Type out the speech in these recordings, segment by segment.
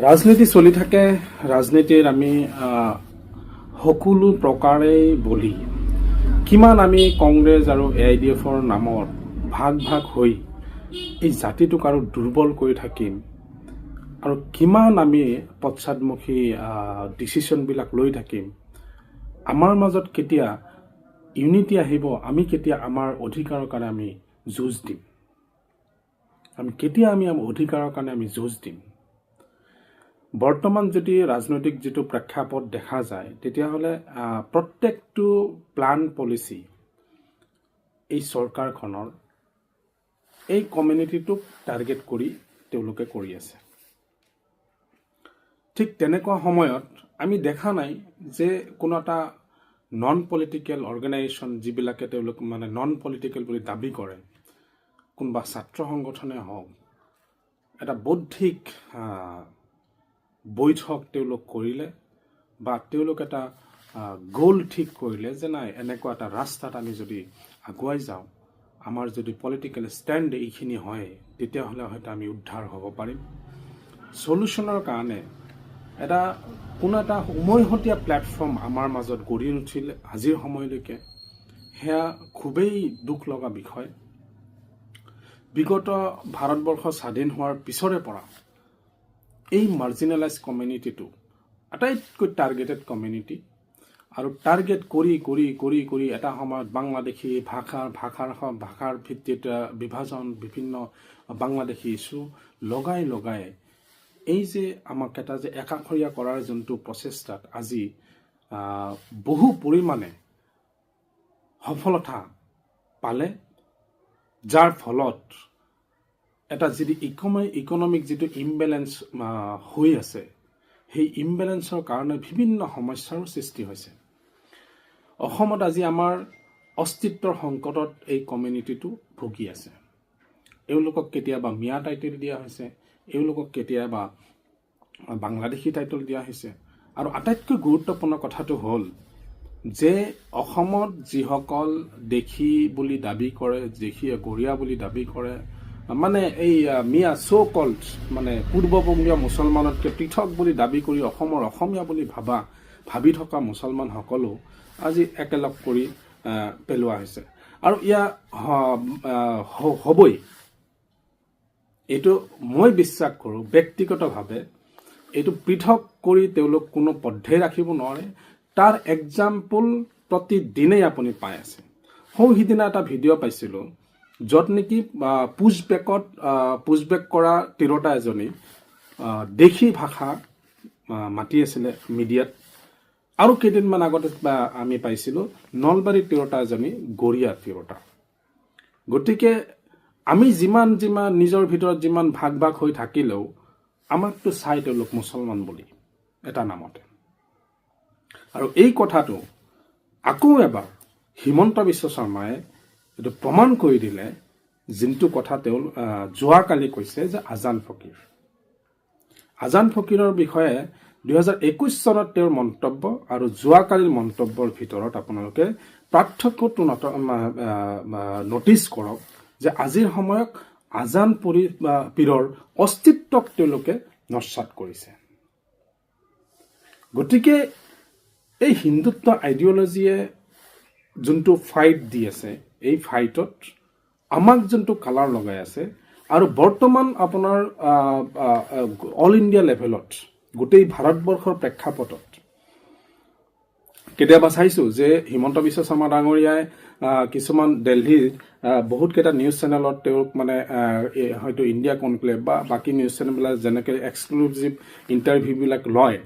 ৰাজনীতি চলি থাকে। ৰাজনীতিৰ আমি সকলো প্ৰকাৰেই বলি। কিমান আমি কংগ্ৰেছ আৰু AIDFৰ নামত ভাগ ভাগ হৈ এই জাতিটোক আৰু দুৰ্বল কৰি থাকিম, আৰু কিমান আমি পশ্চাদমুখী ডিচিশ্যনবিলাক লৈ থাকিম। আমাৰ মাজত কেতিয়া ইউনিটি আহিব, আমি কেতিয়া আমাৰ অধিকাৰৰ কাৰণে আমি যুঁজ দিম, কেতিয়া আমি অধিকাৰৰ কাৰণে আমি যুঁজ দিম। বৰ্তমান যদি ৰাজনৈতিক যিটো প্ৰেক্ষাপট দেখা যায়, তেতিয়াহ'লে প্ৰত্যেকটো প্লান পলিচি এই চৰকাৰখনৰ এই কমিউনিটিটোক টাৰ্গেট কৰি তেওঁলোকে কৰি আছে। ঠিক তেনেকুৱা সময়ত আমি দেখা নাই যে কোনো এটা নন পলিটিকেল অৰ্গেনাইজেশ্যন, যিবিলাকে তেওঁলোক মানে নন পলিটিকেল বুলি দাবী কৰে, কোনোবা ছাত্ৰ সংগঠনে হওক, এটা বৌদ্ধিক বৈঠক তেওঁলোক কৰিলে বা তেওঁলোক এটা গ'ল ঠিক কৰিলে যে নাই, এনেকুৱা এটা ৰাস্তাত আমি যদি আগুৱাই যাওঁ, আমাৰ যদি পলিটিকেল ষ্টেণ্ড এইখিনি হয়, তেতিয়াহ'লে হয়তো আমি উদ্ধাৰ হ'ব পাৰিম। সলিউশ্যনৰ কাৰণে কোনো এটা উমৈহতীয়া প্লেটফৰ্ম আমাৰ মাজত গঢ়ি উঠিল আজিৰ সময়লৈকে। সেয়া খুবেই দুখ লগা বিষয়। বিগত ভাৰতবৰ্ষ স্বাধীন হোৱাৰ পিছৰে পৰা এই মাৰ্জিনেলাইজ কমিউনিটিটো আটাইতকৈ টাৰ্গেটেড কমিউনিটি, আৰু টাৰ্গেট কৰি কৰি কৰি কৰি এটা সময়ত বাংলাদেশী ভাষাৰ ভিত্তিত বিভাজন, বিভিন্ন বাংলাদেশী ইছ্যু লগাই লগাই এই যে আমাক এটা যে একাষৰীয়া কৰাৰ যোনটো প্ৰচেষ্টাত আজি বহু পৰিমাণে সফলতা পালে, যাৰ ফলত এটা যদি ইকনমিক যিটো ইমবেলেঞ্চ হৈ আছে, সেই ইমবেলেঞ্চৰ কাৰণে বিভিন্ন সমস্যাৰো সৃষ্টি হৈছে। অসমত আজি আমাৰ অস্তিত্বৰ সংকটত এই কমিউনিটিটো ভুগি আছে। এওঁলোকক কেতিয়াবা মিয়া টাইটেল দিয়া হৈছে, এওঁলোকক কেতিয়াবা বাংলাদেশী টাইটেল দিয়া হৈছে। আৰু আটাইতকৈ গুৰুত্বপূৰ্ণ কথাটো হ'ল যে অসমত যিসকল দেশী বুলি দাবী কৰে, দেশী গৰীয়া বুলি দাবী কৰে, মানে এই মিয়া কল্ড মানে পূৰ্ববংগীয় মুছলমানতকৈ পৃথক বুলি দাবী কৰি অসমৰ অসমীয়া বুলি ভাবি থকা মুছলমানসকলো আজি একেলগ কৰি পেলোৱা হৈছে। আৰু হ'বই, এইটো মই বিশ্বাস কৰোঁ ব্যক্তিগতভাৱে। এইটো পৃথক কৰি তেওঁলোক কোনো পথেই ৰাখিব নোৱাৰে। তাৰ এক্সাম্পল প্ৰতিদিনেই আপুনি পাই আছে। সিদিনা এটা ভিডিঅ' পাইছিলোঁ, য'ত নেকি পুছবেক কৰা তিৰোতা এজনী দেশী ভাষা মাতি আছিলে মিডিয়াত। আৰু কেইদিনমান আগতে আমি পাইছিলোঁ নলবাৰীৰ তিৰোতা এজনী গৰীয়া তিৰোতা। গতিকে আমি যিমান নিজৰ ভিতৰত যিমান ভাগ ভাগ হৈ থাকিলেও আমাকতো চাই তেওঁলোক মুছলমান বুলি এটা নামতে। আৰু এই কথাটো আকৌ এবাৰ হিমন্ত বিশ্ব শৰ্মাই এইটো প্ৰমাণ কৰি দিলে, যোনটো কথা তেওঁ যোৱাকালি কৈছে যে আজান ফকীৰৰ বিষয়ে 2021 চনত তেওঁৰ মন্তব্য আৰু যোৱাকালিৰ মন্তব্যৰ ভিতৰত আপোনালোকে পাৰ্থক্যটো নটিচ কৰক যে আজিৰ সময়ত আজান পীৰৰ অস্তিত্বক তেওঁলোকে নস্যাৎ কৰিছে। গতিকে এই হিন্দুত্ব আইডিঅলজিয়ে যোনটো ফাইট দি আছে, এই ফাইটত আমাক যোনটো কালাৰ লগাই আছে, আৰু বৰ্তমান আপোনাৰ অল ইণ্ডিয়া লেভেলত গোটেই ভাৰতবৰ্ষৰ প্ৰেক্ষাপটত কেতিয়াবা চাইছোঁ যে হিমন্ত বিশ্ব শৰ্মা ডাঙৰীয়াই কিছুমান দিল্লীৰ বহুতকেইটা নিউজ চেনেলত তেওঁক মানে হয়তো ইণ্ডিয়া কনক্লেভ বা বাকী নিউজ চেনেলবিলাক যেনেকৈ এক্সক্লুচিভ ইণ্টাৰভিউবিলাক লয়,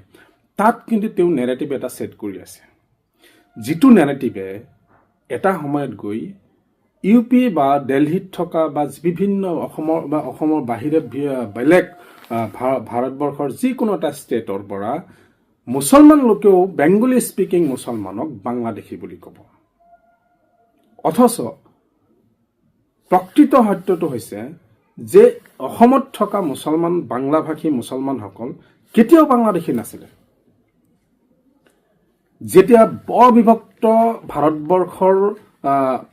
তাত কিন্তু তেওঁ নেৰেটিভ এটা ছেট কৰি আছে, যিটো নেৰেটিভে এটা সময়ত গৈ UP বা দিল্লীত থকা বা বিভিন্ন অসমৰ বাহিৰে বেলেগ ভাৰতবৰ্ষৰ যিকোনো এটা ষ্টেটৰ পৰা মুছলমান লোকেও বেংগলী স্পিকিং মুছলমানক বাংলাদেশী বুলি ক'ব। অথচ প্ৰকৃত সত্যটো হৈছে যে অসমত থকা বাংলাভাষী মুছলমানসকল কেতিয়াও বাংলাদেশী নাছিলে। যেতিয়া অবিভক্ত ভাৰতবৰ্ষৰ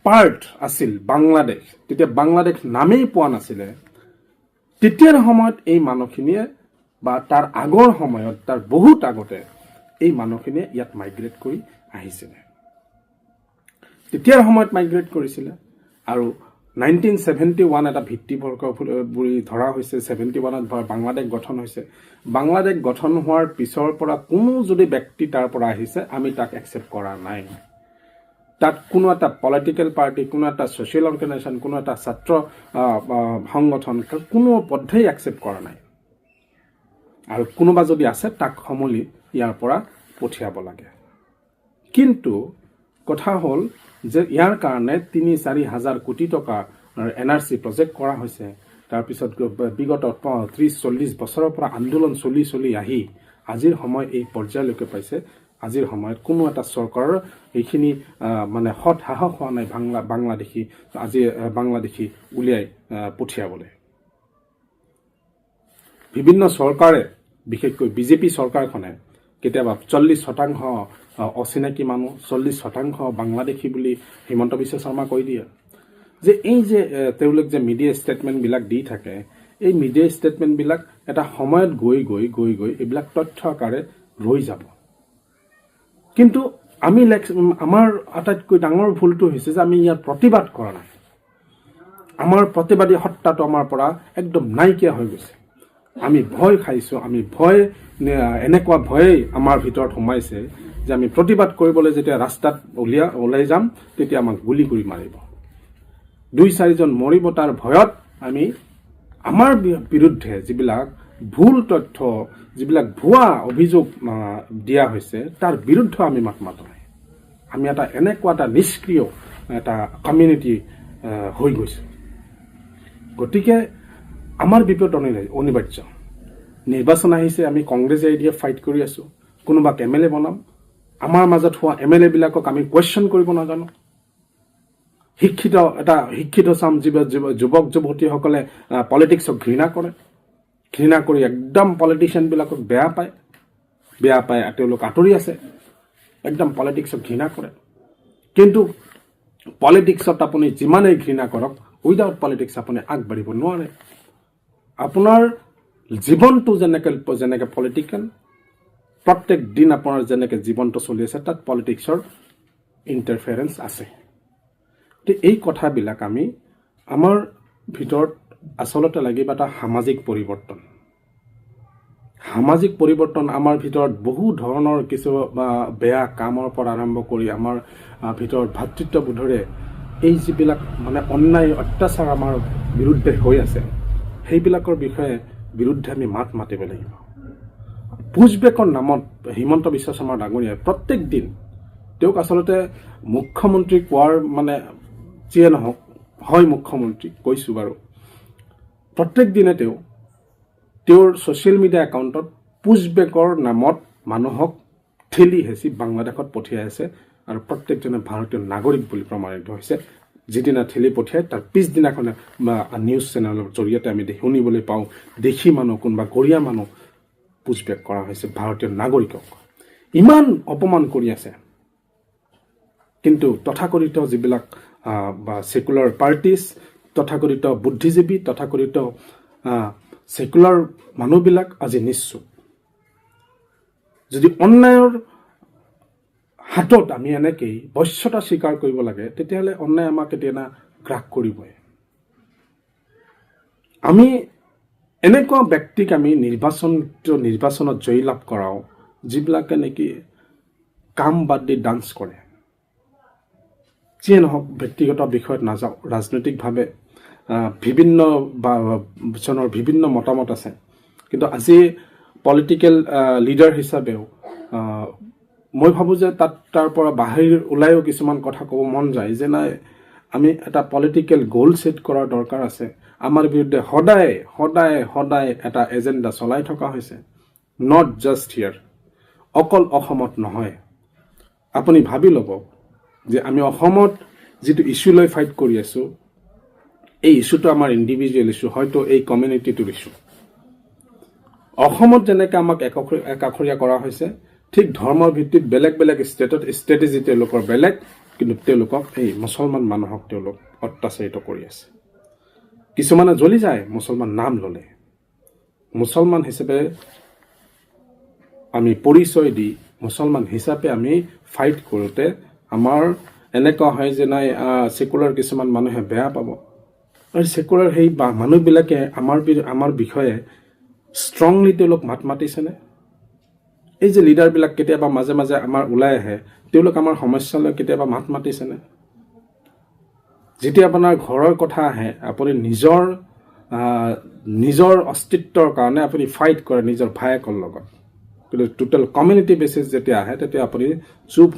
পাৰ্ট আছিল বাংলাদেশ, তেতিয়া বাংলাদেশ নামেই পোৱা নাছিলে। তেতিয়াৰ সময়ত এই মানুহখিনিয়ে বা তাৰ আগৰ সময়ত তাৰ বহুত আগতে এই মানুহখিনিয়ে ইয়াত মাইগ্ৰেট কৰি আহিছিলে তেতিয়াৰ সময়ত মাইগ্ৰেট কৰিছিলে আৰু 1971 এটা ভিত্তিবৰ্গ বুলি ধৰা হৈছে 71ত বাংলাদেশ গঠন হৈছে বাংলাদেশ গঠন হোৱাৰ পিছৰ পৰা কোনো যদি ব্যক্তি তাৰ পৰা আহিছে আমি তাক একচেপ্ট কৰা নাই তাত কোনো এটা পলিটিক্যাল পাৰ্টি কোনো এটা সোশ্যাল অৰ্গানাইজেশ্যন কোনো এটা ছাত্ৰ সংগঠন কোনো পদ্ধতি একচেপ্ট কৰা নাই আৰু কোনোবা যদি আছে তাক সমলি ইয়াৰ পৰা পঠিয়াব লাগে কিন্তু কথা হ'ল যে ইয়াৰ কাৰণে 3-4 হাজাৰ কোটি টকা এনআৰসি প্ৰজেক্ট কৰা হৈছে তাৰ পিছত বিগত 30-40 বছৰৰ পৰা আন্দোলন চলি আহি আজিৰ সময় এই পৰ্যায়লৈকে পাইছে আজিৰ সময়ত কোনো এটা চৰকাৰৰ এইখিনি মানে হত সাহস হোৱা নাই বাংলাদেশী উলিয়াই পঠিয়াবলৈ বিভিন্ন চৰকাৰে বিশেষকৈ বিজেপি চৰকাৰখনে কেতিয়াবা 40% অচিনাকি মানুহ 40% বাংলাদেশী বুলি হিমন্ত বিশ্ব শৰ্মা কৈ দিয়ে যে এই যে তেওঁলোক যে মিডিয়া ষ্টেটমেণ্টবিলাক দি থাকে এই মিডিয়া ষ্টেটমেণ্টবিলাক এটা সময়ত গৈ এইবিলাক তথ্য আকাৰে ৰৈ যাব কিন্তু আমি আমাৰ আটাইতকৈ ডাঙৰ ভুলটো হৈছে যে আমি ইয়াৰ প্ৰতিবাদ কৰা নাই আমাৰ প্ৰতিবাদী সত্তাটো আমাৰ পৰা একদম নাইকিয়া হৈ গৈছে আমি ভয় খাইছো আমি এনেকুৱা ভয়েই আমাৰ ভিতৰত সোমাইছে যে আমি প্ৰতিবাদ কৰিবলৈ যেতিয়া ৰাস্তাত ওলাই যাম তেতিয়া আমাক গুলি কৰি মাৰিব 2-4 জন মৰিব তাৰ ভয়ত আমি আমাৰ বিৰুদ্ধে যিবিলাক ভুল তথ্য যিবিলাক ভুৱা অভিযোগ দিয়া হৈছে তাৰ বিৰুদ্ধে আমি মাত মাতা নাই আমি এটা এনেকুৱা এটা নিষ্ক্ৰিয় এটা কমিউনিটি হৈ গৈছে গতিকে আমাৰ বিপদ অনিবাৰ্য নিৰ্বাচন আহিছে আমি কংগ্ৰেছে এতিয়া ফাইট কৰি আছো কোনোবাক এমএলএ বনাম আমাৰ মাজত হোৱা এমএলএ বিলাকক আমি কোৱেশ্চন কৰিব নাজানো শিক্ষিত চাম যুৱক যুৱতীসকলে পলিটিক্সক ঘৃণা কৰি একদম পলিটিচিয়ান বিলাকক বেয়া পায় তেওঁলোক আঁতৰি আছে একদম পলিটিক্সক ঘৃণা কৰে কিন্তু পলিটিক্সত আপুনি যিমানেই ঘৃণা কৰক উইদাউট পলিটিক্স আপুনি আগবাঢ়িব নোৱাৰে আপোনাৰ জীৱনটো যেনেকে পলিটিক্যাল প্ৰত্যেক দিন আপোনাৰ যেনেকে জীৱনটো চলি আছে তাত পলিটিক্সৰ ইণ্টাৰফেৰেন্স আছে এই কথাবিলাক আমি আমাৰ ভিতৰত আচলতে লাগিব এটা সামাজিক পৰিৱৰ্তন আমাৰ ভিতৰত বহু ধৰণৰ কিছু বেয়া কামৰ পৰা আৰম্ভ কৰি আমাৰ ভিতৰত ভাতৃত্ববোধৰে এই যিবিলাক মানে অন্যায় অত্যাচাৰ আমাৰ বিৰুদ্ধে হৈ আছে সেইবিলাকৰ বিষয়ে বিৰুদ্ধে আমি মাত মাতিব লাগিব পুজবেকৰ নামত হিমন্ত বিশ্ব শৰ্মা ডাঙৰীয়াই প্ৰত্যেক দিন তেওঁক আচলতে মুখ্যমন্ত্ৰী কোৱাৰ মানে যিয়ে নহওক হয় মুখ্যমন্ত্ৰী কৈছো বাৰু প্ৰত্যেক দিনে তেওঁৰ ছ'চিয়েল মিডিয়া একাউণ্টত পুজবেকৰ নামত মানুহক ঠেলি হেঁচি বাংলাদেশত পঠিয়াই আছে আৰু প্ৰত্যেকজনে ভাৰতীয় নাগৰিক বুলি প্ৰমাণিত হৈছে যিদিনা ঠেলি পঠিয়াই তাৰ পিছদিনাখনে নিউজ চেনেলৰ জৰিয়তে আমি শুনিবলৈ পাওঁ দেশী মানুহ কোনোবা গৰীয়া মানুহ পুজবেক কৰা হৈছে ভাৰতীয় নাগৰিকক ইমান অপমান কৰি আছে কিন্তু তথাকথিত যিবিলাক বা সেকুলাৰ পাৰ্টিজ তথাকথিত বুদ্ধিজীৱী তথাকথিত সেকুলাৰ মানুহবিলাক আজি নিশ্চুপ যদি অন্যায়ৰ হাতত আমি এনেকেই বশ্যতা স্বীকাৰ কৰিব লাগে তেতিয়াহ'লে অন্যায় আমাক কেতিয়াবা গ্ৰাস কৰিবই আমি এনেকুৱা ব্যক্তিক আমি নিৰ্বাচনত জয়লাভ কৰাও যিবিলাকে নেকি কাম বাদ দি ডান্স কৰে যিয়ে নহওক ব্যক্তিগত বিষয়ত নাযাওঁ ৰাজনৈতিকভাৱে বিভিন্ন মতামত আছে কিন্তু আজি পলিটিক্যাল লিডাৰ হিচাপেও মই ভাবোঁ যে তাৰ পৰা বাহিৰ ওলাইও কিছুমান কথা ক'ব মন যায় যে নাই আমি এটা পলিটিক্যাল গ'ল ছেট কৰাৰ দৰকাৰ আছে আমাৰ বিৰুদ্ধে সদায় এটা এজেণ্ডা চলাই থকা হৈছে নট জাষ্ট হিয়াৰ অকল অসমত নহয় আপুনি ভাবি ল'ব যে আমি অসমত যিটো ইস্যু লৈ ফাইট কৰি আছো এই ইস্যুটো আমাৰ ইণ্ডিভিজুৱেল ইস্যু হয়তো এই কমিউনিটিটোৰ ইস্যু অসমত যেনেকৈ আমাক একাষৰীয়া কৰা হৈছে ঠিক ধৰ্মৰ ভিত্তিত বেলেগ ষ্ট্ৰেটেজি তেওঁলোকৰ বেলেগ কিন্তু তেওঁলোকক এই মুছলমান মানুহক তেওঁলোক অত্যাচাৰিত কৰি আছে কিছুমানে জ্বলি যায় মুছলমান নাম ল'লে মুছলমান হিচাপে আমি পৰিচয় দি মুছলমান হিচাপে আমি ফাইট কৰোঁতে আমাৰ এনেকুৱা হয় যে নাই ছেকুলাৰ কিছুমান মানুহে বেয়া পাব। আৰু ছেকুলাৰ সেই মানুহবিলাকে আমাৰ বিষয়ে ষ্ট্ৰংলি তেওঁলোক মাত মাতিছেনে? এই যে লিডাৰবিলাক কেতিয়াবা মাজে মাজে আমাৰ ওলাই আহে, তেওঁলোক আমাৰ সমস্যালৈ কেতিয়াবা মাত মাতিছেনে? যেতিয়া আপোনাৰ ঘৰৰ কথা আহে, আপুনি নিজৰ অস্তিত্বৰ কাৰণে আপুনি ফাইট কৰে নিজৰ ভায়েকৰ লগত, কিন্তু টোটেল কমিউনিটি বেচিছ যেতিয়া আহে তেতিয়া আপুনি চুপ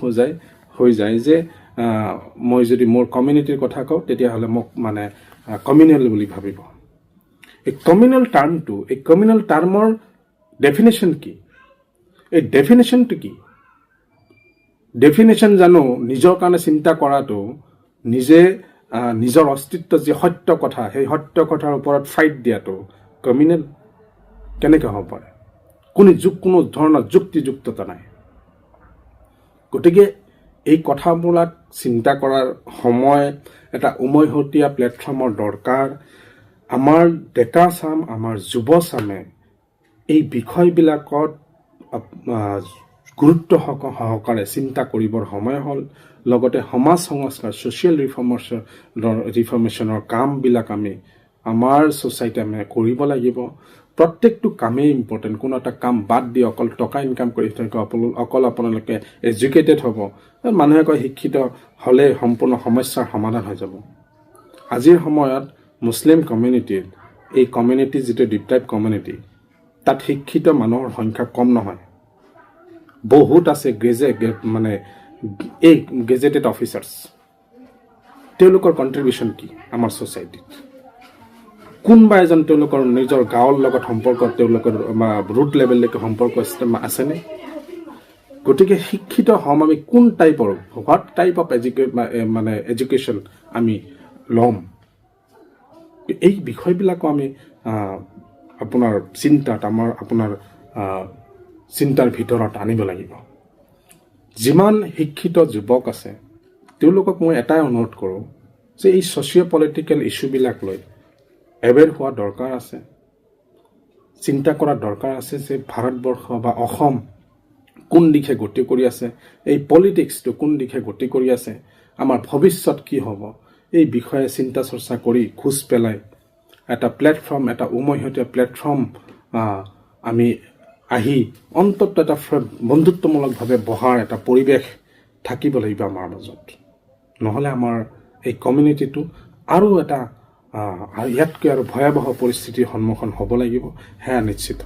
হৈ যায় যে মই যদি মোৰ কমিউনিটিৰ কথা কওঁ তেতিয়াহ'লে মোক মানে কমিউনেল বুলি ভাবিব। এই কমিউনেল টাৰ্মৰ ডেফিনেশ্যন কি? এই ডেফিনেশ্যনটো কি? ডেফিনেশ্যন জানো নিজৰ কাৰণে চিন্তা কৰাটো, নিজৰ অস্তিত্ব যি সত্য কথা, সেই সত্য কথাৰ ওপৰত ফাইট দিয়াটো কমিউনেল কেনেকৈ হ'ব পাৰে? কোনো ধৰণৰ যুক্তিযুক্ততা নাই। গতিকে এই কথাবিলাক চিন্তা কৰাৰ সময় এটা উমৈহতীয়া প্লেটফৰ্মৰ দৰকাৰ। আমাৰ ডেকা চাম, আমাৰ যুৱ চামে এই বিষয়বিলাকত গুৰুত্ব সহকাৰে চিন্তা কৰিবৰ সময় হ'ল। লগতে সমাজ সংস্কাৰ, ছ'চিয়েল ৰিফৰ্মেশ্যনৰ কামবিলাক আমাৰ ছ'চাইটি আমি কৰিব লাগিব। প্ৰত্যেকটো কামেই ইম্পৰ্টেণ্ট। কোনো এটা কাম বাদ দি অকল টকা ইনকাম কৰি থাকে, অকল আপোনালোকে এডুকেটেড হ'ব, মানুহে কয় শিক্ষিত হ'লে সম্পূৰ্ণ সমস্যাৰ সমাধান হৈ যাব। আজিৰ সময়ত মুছলিম কমিউনিটিৰ এই কমিউনিটি যিটো ডিপ্ৰাইভ কমিউনিটি, তাত শিক্ষিত মানুহৰ সংখ্যা কম নহয়, বহুত আছে এই গেজেটেড অফিচাৰ্ছ। তেওঁলোকৰ কণ্ট্ৰিবিউশ্যন কি আমাৰ ছ'চাইটিত? কোনোবা এজন তেওঁলোকৰ নিজৰ গাঁৱৰ লগত সম্পৰ্ক, তেওঁলোকৰ ৰুট লেভেললৈকে সম্পৰ্ক আছেনে? গতিকে শিক্ষিত হ'ম আমি হোৱাট টাইপ অফ এডুকেশ্যন আমি ল'ম, এই বিষয়বিলাকো আমি আপোনাৰ চিন্তাৰ ভিতৰত আনিব লাগিব। যিমান শিক্ষিত যুৱক আছে তেওঁলোকক মই এটাই অনুৰোধ কৰোঁ যে এই ছ'চিঅ' পলিটিকেল ইছ্যুবিলাক লৈ এৱেৰ হোৱা দৰকাৰ আছে, চিন্তা কৰা দৰকাৰ আছে যে ভাৰতবৰ্ষ বা অসম কোন দিশে গতি কৰি আছে, এই পলিটিক্সটো কোন দিশে গতি কৰি আছে, আমাৰ ভৱিষ্যত কি হ'ব, এই বিষয়ে চিন্তা চৰ্চা কৰি খোজ পেলাই এটা প্লেটফৰ্ম, এটা উমৈহতীয়া প্লেটফৰ্ম আমি আহি অন্তত এটা বন্ধুত্বমূলকভাৱে বহাৰ এটা পৰিৱেশ থাকিব লাগিব আমাৰ মাজত। নহ'লে আমাৰ এই কমিউনিটিটো আৰু এটা ইয়াতকৈ আৰু ভয়াৱহ পৰিস্থিতিৰ সন্মুখীন হ'ব লাগিব, সেয়া নিশ্চিত।